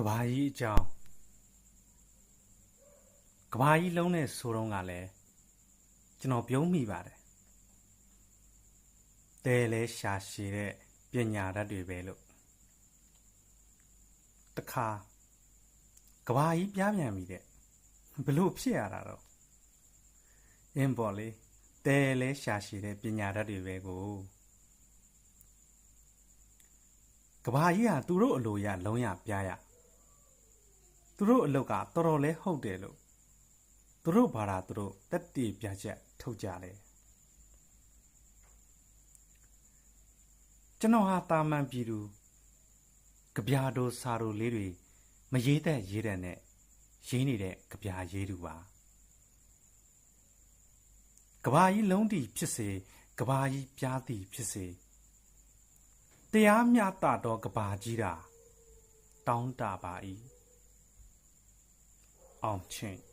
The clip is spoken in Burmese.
ကဘာကြီးအကြောင်းကဘာကြီးလုံးနဲ့ဆိုတော့ကလည်းကျွန်တော်ပြုံးမိပါတယ်တဲလဲရှာရှည်တဲ့ပညာတတ်တွေပဲလို့တခါကဘာကြီးပြားပြန်ပြီတဲ့ဘလို့ဖြစ်ရတာတော့အင်းပေါ်လေတဲလဲရှာရှည်တဲ့ပညာတတ်တွေပဲကိုကဘာကြီးကသူတို့အလိုရလုံးရပြားရသူတို့အလုတ်ကတော်တော်လဲဟုတ်တယ်လို့သူတို့ဘာသာသူတို့တက်တီပြချက်ထုတ်ကြတယ်ကျွန်တော်ဟာတာမန်ပြည်သူကြပြာတို့စာတို့လေးတွေမရေးတဲ့ရေးတဲ့နဲ့ရေးနေတဲ့ကြပြာရေးသူပါကဘာကြီးလုံးတီဖြစ်စေကဘာကြီးပြားတီဖြစ်စေတရားမျှတတော့ကဘာကြီးတာတောင်းတပါ၏အောင်ချင်း